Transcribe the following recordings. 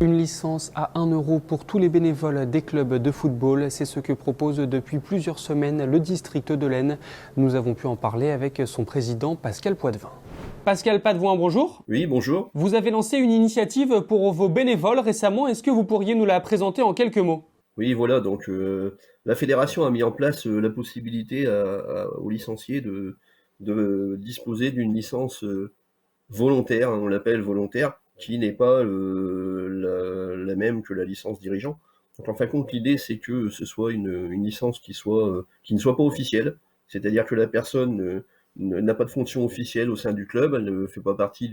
Une licence à 1 euro pour tous les bénévoles des clubs de football, c'est ce que propose depuis plusieurs semaines le district de l'Aisne. Nous avons pu en parler avec son président Pascal Poitvin. Pascal Poitvin, bonjour. Oui, bonjour. Vous avez lancé une initiative pour vos bénévoles récemment, est-ce que vous pourriez nous la présenter en quelques mots? Oui, voilà, donc la fédération a mis en place la possibilité aux licenciés de disposer d'une licence volontaire, hein, on l'appelle volontaire, qui n'est pas la même que la licence dirigeant. Donc en fin de compte, l'idée c'est que ce soit une licence qui ne soit pas officielle, c'est-à-dire que la personne n'a pas de fonction officielle au sein du club, elle ne fait pas partie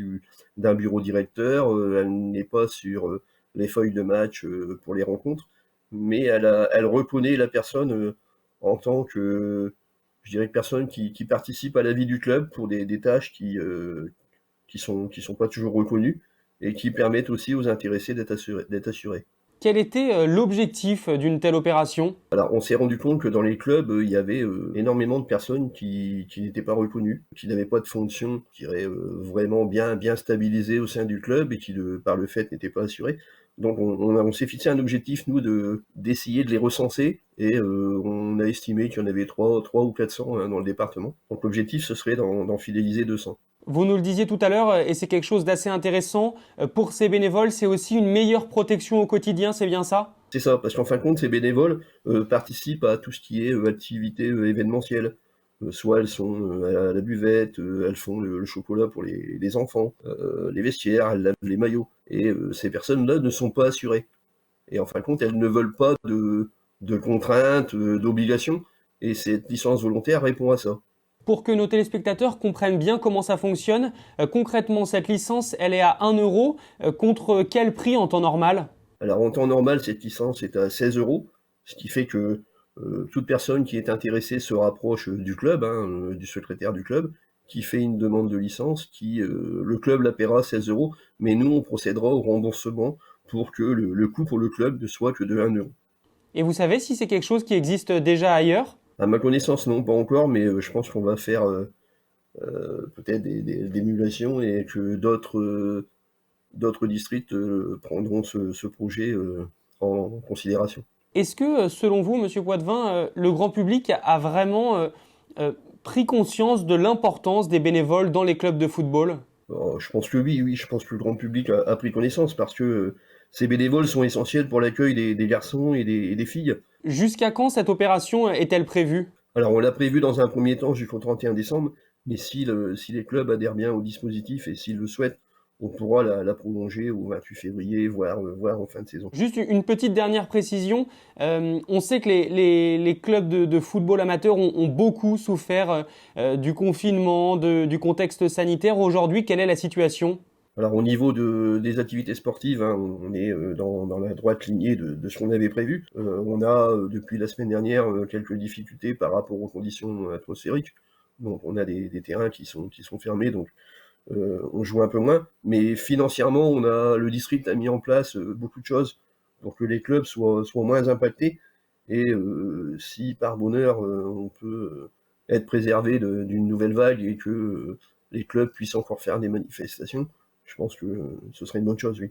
d'un bureau directeur, elle n'est pas sur les feuilles de match pour les rencontres, mais elle reconnaît la personne en tant que, je dirais, personne qui participe à la vie du club pour des tâches qui sont pas toujours reconnues et qui permettent aussi aux intéressés d'être assurés. Quel était l'objectif d'une telle opération? Alors, on s'est rendu compte que dans les clubs, il y avait énormément de personnes qui n'étaient pas reconnues, qui n'avaient pas de fonction, je dirais, vraiment bien stabilisée au sein du club et qui, par le fait, n'étaient pas assurées. Donc, on s'est fixé un objectif, nous, d'essayer de les recenser et on a estimé qu'il y en avait 3 ou 400 hein, dans le département. Donc, l'objectif, ce serait d'en fidéliser 200. Vous nous le disiez tout à l'heure, et c'est quelque chose d'assez intéressant, pour ces bénévoles, c'est aussi une meilleure protection au quotidien, c'est bien ça? C'est ça, parce qu'en fin de compte, ces bénévoles participent à tout ce qui est activité événementielle. Soit elles sont à la buvette, elles font le chocolat pour les enfants, les vestiaires, elles lavent les maillots. Et ces personnes-là ne sont pas assurées. Et en fin de compte, elles ne veulent pas de contraintes, d'obligations. Et cette licence volontaire répond à ça. Pour que nos téléspectateurs comprennent bien comment ça fonctionne, concrètement, cette licence, elle est à 1 euro, contre quel prix en temps normal? Alors en temps normal, cette licence est à 16 euros, ce qui fait que toute personne qui est intéressée se rapproche du club, hein, du secrétaire du club, qui fait une demande de licence, le club la paiera 16 euros, mais nous on procédera au remboursement pour que le coût pour le club ne soit que de 1 euro. Et vous savez si c'est quelque chose qui existe déjà ailleurs? À ma connaissance, non, pas encore, mais je pense qu'on va faire peut-être des émulations et que d'autres districts prendront ce projet en considération. Est-ce que, selon vous, Monsieur Poitvin, le grand public a vraiment pris conscience de l'importance des bénévoles dans les clubs de football? Je pense que oui, je pense que le grand public a pris connaissance parce que ces bénévoles sont essentiels pour l'accueil des garçons et des filles. Jusqu'à quand cette opération est-elle prévue? Alors on l'a prévu dans un premier temps jusqu'au 31 décembre, mais si les clubs adhèrent bien au dispositif et s'ils le souhaitent, on pourra la prolonger au 28 février, voire en fin de saison. Juste une petite dernière précision. On sait que les clubs de football amateurs ont beaucoup souffert du confinement, du contexte sanitaire. Aujourd'hui, quelle est la situation? Alors au niveau des activités sportives, hein, on est dans la droite lignée de ce qu'on avait prévu. On a depuis la semaine dernière quelques difficultés par rapport aux conditions atmosphériques. Donc on a des terrains qui sont fermés, donc on joue un peu moins. Mais financièrement, le district a mis en place beaucoup de choses pour que les clubs soient moins impactés. Et si par bonheur on peut être préservé d'une nouvelle vague et que les clubs puissent encore faire des manifestations, je pense que ce serait une bonne chose, oui.